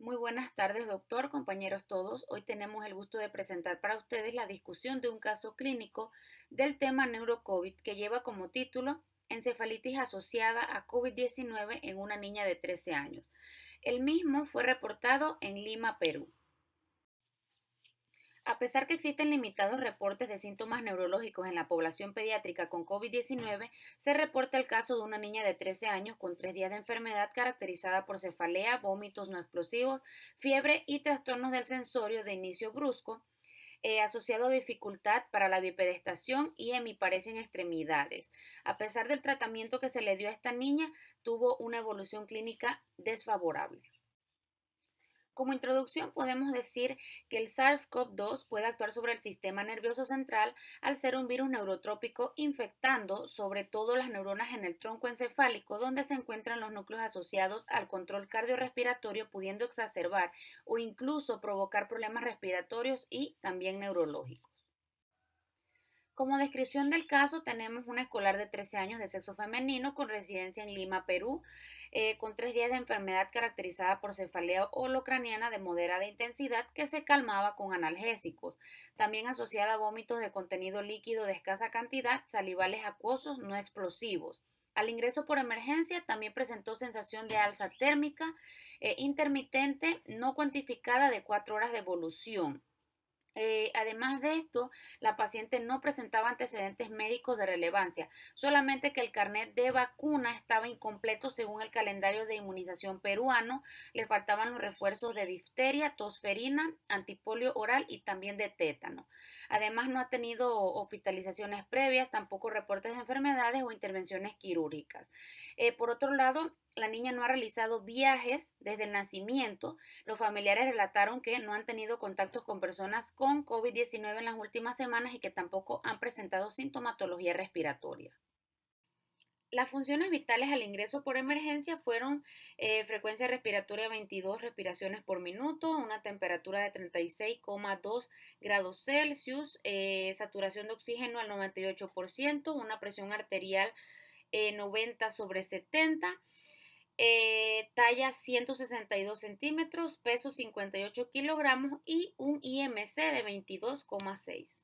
Muy buenas tardes, doctor, compañeros todos. Hoy tenemos el gusto de presentar para ustedes la discusión de un caso clínico del tema neurocovid que lleva como título Encefalitis asociada a COVID-19 en una niña de 13 años. El mismo fue reportado en Lima, Perú. A pesar que existen limitados reportes de síntomas neurológicos en la población pediátrica con COVID-19, se reporta el caso de una niña de 13 años con 3 días de enfermedad caracterizada por cefalea, vómitos no explosivos, fiebre y trastornos del sensorio de inicio brusco, asociado a dificultad para la bipedestación y hemiparesia en extremidades. A pesar del tratamiento que se le dio a esta niña, tuvo una evolución clínica desfavorable. Como introducción, podemos decir que el SARS-CoV-2 puede actuar sobre el sistema nervioso central al ser un virus neurotrópico infectando sobre todo las neuronas en el tronco encefálico, donde se encuentran los núcleos asociados al control cardiorrespiratorio, pudiendo exacerbar o incluso provocar problemas respiratorios y también neurológicos. Como descripción del caso, tenemos una escolar de 13 años de sexo femenino con residencia en Lima, Perú, con 3 días de enfermedad caracterizada por cefalea holocraniana de moderada intensidad que se calmaba con analgésicos, también asociada a vómitos de contenido líquido de escasa cantidad, salivales acuosos no explosivos. Al ingreso por emergencia también presentó sensación de alza térmica intermitente no cuantificada de 4 horas de evolución. Además de esto, la paciente no presentaba antecedentes médicos de relevancia, solamente que el carnet de vacuna estaba incompleto según el calendario de inmunización peruano, le faltaban los refuerzos de difteria, tosferina, antipolio oral y también de tétano. Además, no ha tenido hospitalizaciones previas, tampoco reportes de enfermedades o intervenciones quirúrgicas. Por otro lado, la niña no ha realizado viajes desde el nacimiento. Los familiares relataron que no han tenido contactos con personas con COVID-19 en las últimas semanas y que tampoco han presentado sintomatología respiratoria. Las funciones vitales al ingreso por emergencia fueron frecuencia respiratoria 22 respiraciones por minuto, una temperatura de 36,2 grados Celsius, saturación de oxígeno al 98%, una presión arterial 90/70, talla 162 centímetros, peso 58 kilogramos y un IMC de 22,6.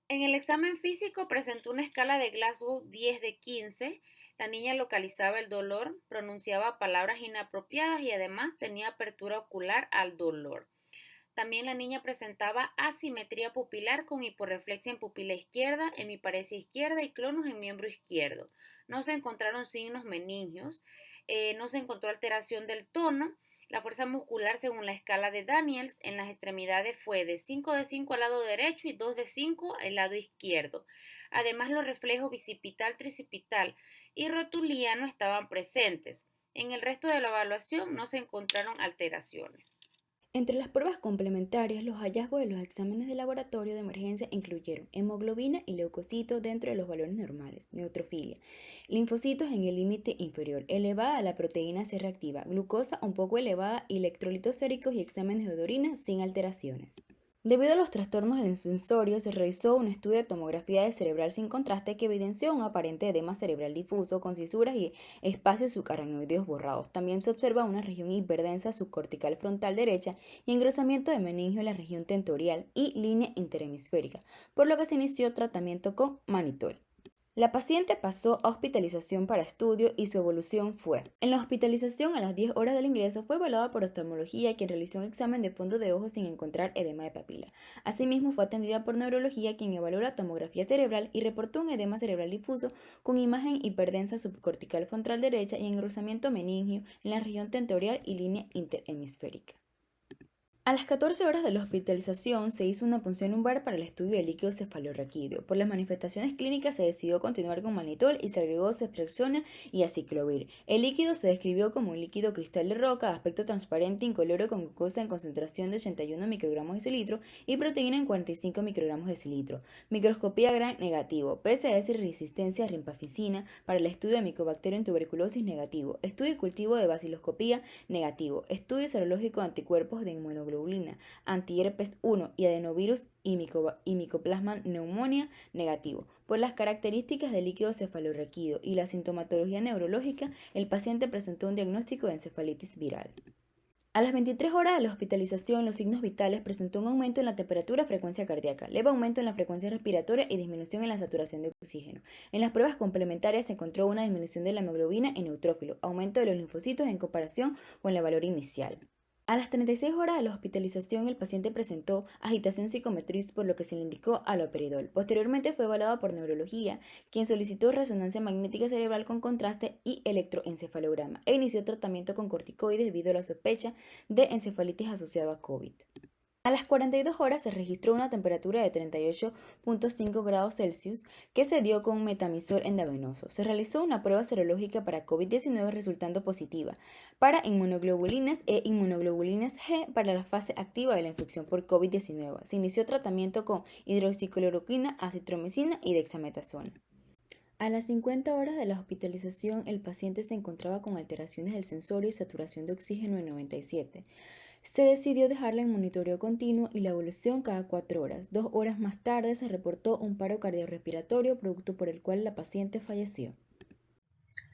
En el examen físico presentó una escala de Glasgow 10 de 15. La niña localizaba el dolor, pronunciaba palabras inapropiadas y además tenía apertura ocular al dolor. También la niña presentaba asimetría pupilar con hiporreflexia en pupila izquierda, hemiparesia izquierda y clonus en miembro izquierdo. No se encontraron signos meningios, no se encontró alteración del tono. La fuerza muscular según la escala de Daniels en las extremidades fue de 5 de 5 al lado derecho y 2 de 5 al lado izquierdo. Además, los reflejos bicipital, tricipital y rotuliano estaban presentes. En el resto de la evaluación no se encontraron alteraciones. Entre las pruebas complementarias, los hallazgos de los exámenes de laboratorio de emergencia incluyeron hemoglobina y leucocitos dentro de los valores normales, neutrofilia, linfocitos en el límite inferior, elevada la proteína C reactiva, glucosa un poco elevada y electrolitos séricos y exámenes de orina sin alteraciones. Debido a los trastornos del sensorio, se realizó un estudio de tomografía de cerebral sin contraste que evidenció un aparente edema cerebral difuso con fisuras y espacios subaracnoideos borrados. También se observa una región hiperdensa subcortical frontal derecha y engrosamiento de meningio en la región tentorial y línea interhemisférica, por lo que se inició tratamiento con manitol. La paciente pasó a hospitalización para estudio y su evolución fue: en la hospitalización a las 10 horas del ingreso fue evaluada por oftalmología, quien realizó un examen de fondo de ojo sin encontrar edema de papila. Asimismo fue atendida por neurología, quien evaluó la tomografía cerebral y reportó un edema cerebral difuso con imagen hiperdensa subcortical frontal derecha y engrosamiento meningio en la región tentorial y línea interhemisférica. A las 14 horas de la hospitalización se hizo una punción lumbar para el estudio del líquido cefalorraquídeo. Por las manifestaciones clínicas se decidió continuar con mannitol y se agregó ceftriaxona y aciclovir. El líquido se describió como un líquido cristal de roca, aspecto transparente, incoloro con glucosa en concentración de 81 microgramos de cilitro y proteína en 45 microgramos de cilitro. Microscopía Gram negativo, PCS y resistencia a rimpaficina para el estudio de micobacterio en tuberculosis negativo. Estudio y cultivo de baciloscopía negativo. Estudio serológico de anticuerpos de inmunoglobulina, antiherpes 1 y adenovirus y micoplasma neumonía negativo. Por las características del líquido cefalorraquídeo y la sintomatología neurológica, el paciente presentó un diagnóstico de encefalitis viral. A las 23 horas de la hospitalización, los signos vitales presentó un aumento en la temperatura y frecuencia cardíaca, leve aumento en la frecuencia respiratoria y disminución en la saturación de oxígeno. En las pruebas complementarias se encontró una disminución de la hemoglobina en neutrófilo, aumento de los linfocitos en comparación con el valor inicial. A las 36 horas de la hospitalización, el paciente presentó agitación psicomotriz, por lo que se le indicó haloperidol. Posteriormente fue evaluado por neurología, quien solicitó resonancia magnética cerebral con contraste y electroencefalograma, e inició tratamiento con corticoides debido a la sospecha de encefalitis asociada a COVID. A las 42 horas se registró una temperatura de 38.5 grados Celsius que se dio con metamizol endovenoso. Se realizó una prueba serológica para COVID-19 resultando positiva para inmunoglobulinas e inmunoglobulinas G para la fase activa de la infección por COVID-19. Se inició tratamiento con hidroxicloroquina, acitromicina y dexametasona. A las 50 horas de la hospitalización, el paciente se encontraba con alteraciones del sensorio y saturación de oxígeno en 97. Se decidió dejarla en monitoreo continuo y la evolución cada 4 horas. 2 horas más tarde se reportó un paro cardiorrespiratorio, producto por el cual la paciente falleció.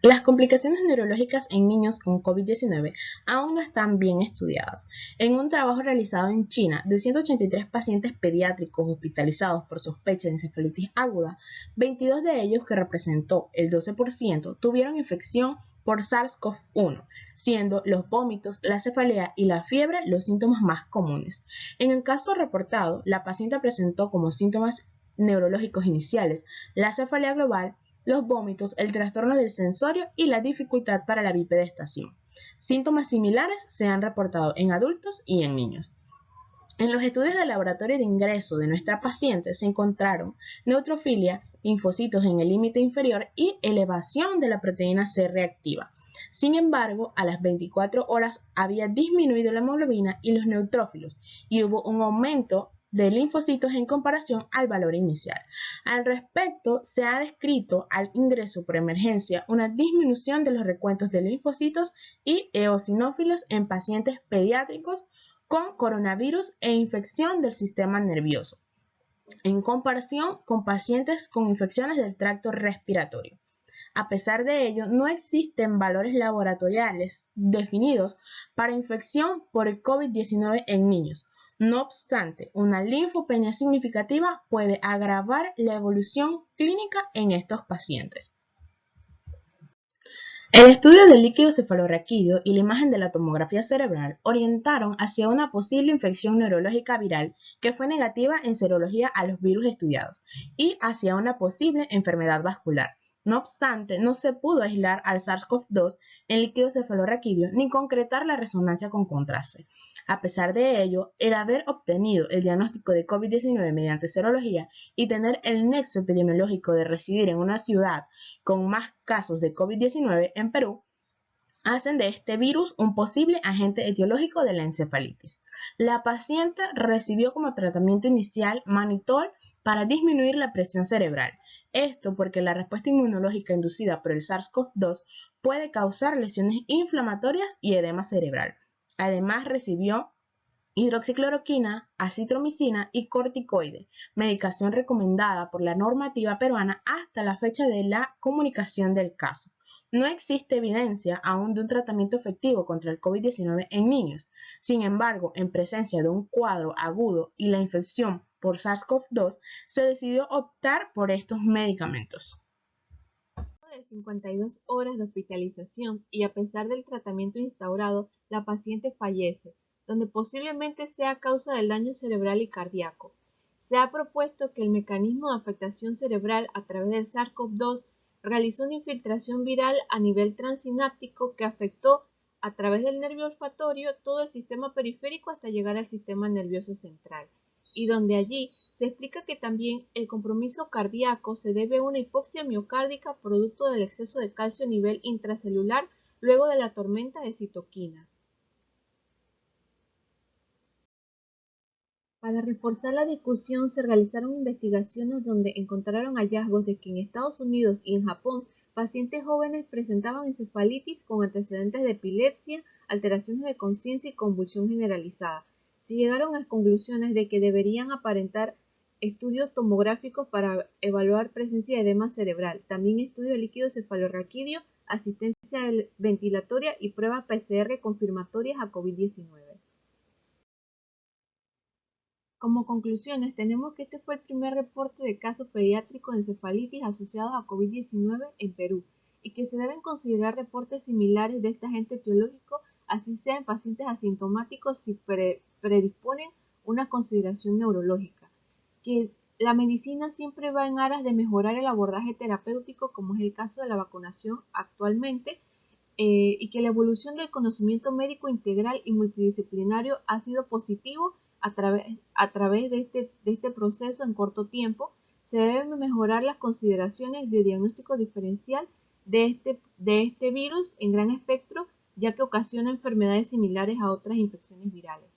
Las complicaciones neurológicas en niños con COVID-19 aún no están bien estudiadas. En un trabajo realizado en China de 183 pacientes pediátricos hospitalizados por sospecha de encefalitis aguda, 22 de ellos, que representó el 12%, tuvieron infección por SARS-CoV-1, siendo los vómitos, la cefalea y la fiebre los síntomas más comunes. En el caso reportado, la paciente presentó como síntomas neurológicos iniciales la cefalea global, los vómitos, el trastorno del sensorio y la dificultad para la bipedestación. Síntomas similares se han reportado en adultos y en niños. En los estudios de laboratorio de ingreso de nuestra paciente se encontraron neutrofilia, linfocitos en el límite inferior y elevación de la proteína C reactiva. Sin embargo, a las 24 horas había disminuido la hemoglobina y los neutrófilos y hubo un aumento de linfocitos en comparación al valor inicial. Al respecto, se ha descrito al ingreso por emergencia una disminución de los recuentos de linfocitos y eosinófilos en pacientes pediátricos con coronavirus e infección del sistema nervioso, en comparación con pacientes con infecciones del tracto respiratorio. A pesar de ello, no existen valores laboratoriales definidos para infección por el COVID-19 en niños. No obstante, una linfopenia significativa puede agravar la evolución clínica en estos pacientes. El estudio del líquido cefalorraquídeo y la imagen de la tomografía cerebral orientaron hacia una posible infección neurológica viral que fue negativa en serología a los virus estudiados y hacia una posible enfermedad vascular. No obstante, no se pudo aislar al SARS-CoV-2 en líquido cefalorraquídeo ni concretar la resonancia con contraste. A pesar de ello, el haber obtenido el diagnóstico de COVID-19 mediante serología y tener el nexo epidemiológico de residir en una ciudad con más casos de COVID-19 en Perú, hacen de este virus un posible agente etiológico de la encefalitis. La paciente recibió como tratamiento inicial mannitol para disminuir la presión cerebral. Esto porque la respuesta inmunológica inducida por el SARS-CoV-2 puede causar lesiones inflamatorias y edema cerebral. Además, recibió hidroxicloroquina, acitromicina y corticoide, medicación recomendada por la normativa peruana hasta la fecha de la comunicación del caso. No existe evidencia aún de un tratamiento efectivo contra el COVID-19 en niños. Sin embargo, en presencia de un cuadro agudo y la infección por SARS-CoV-2, se decidió optar por estos medicamentos. De 52 horas de hospitalización y a pesar del tratamiento instaurado, la paciente fallece, donde posiblemente sea a causa del daño cerebral y cardíaco. Se ha propuesto que el mecanismo de afectación cerebral a través del SARS-CoV-2 realizó una infiltración viral a nivel transináptico que afectó a través del nervio olfatorio todo el sistema periférico hasta llegar al sistema nervioso central, y donde allí se explica que también el compromiso cardíaco se debe a una hipoxia miocárdica producto del exceso de calcio a nivel intracelular luego de la tormenta de citoquinas. Para reforzar la discusión se realizaron investigaciones donde encontraron hallazgos de que en Estados Unidos y en Japón pacientes jóvenes presentaban encefalitis con antecedentes de epilepsia, alteraciones de conciencia y convulsión generalizada. Se llegaron a conclusiones de que deberían aparentar estudios tomográficos para evaluar presencia de edema cerebral, también estudio de líquido cefalorraquídeo asistencia ventilatoria y pruebas PCR confirmatorias a COVID-19. Como conclusiones, tenemos que este fue el primer reporte de casos pediátricos de encefalitis asociados a COVID-19 en Perú y que se deben considerar reportes similares de este agente etiológico, así sea en pacientes asintomáticos si predisponen una consideración neurológica. Que la medicina siempre va en aras de mejorar el abordaje terapéutico, como es el caso de la vacunación actualmente, y que la evolución del conocimiento médico integral y multidisciplinario ha sido positivo a través de este proceso en corto tiempo. Se deben mejorar las consideraciones de diagnóstico diferencial de este virus en gran espectro, ya que ocasiona enfermedades similares a otras infecciones virales.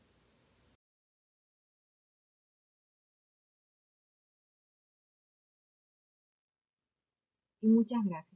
Y muchas gracias.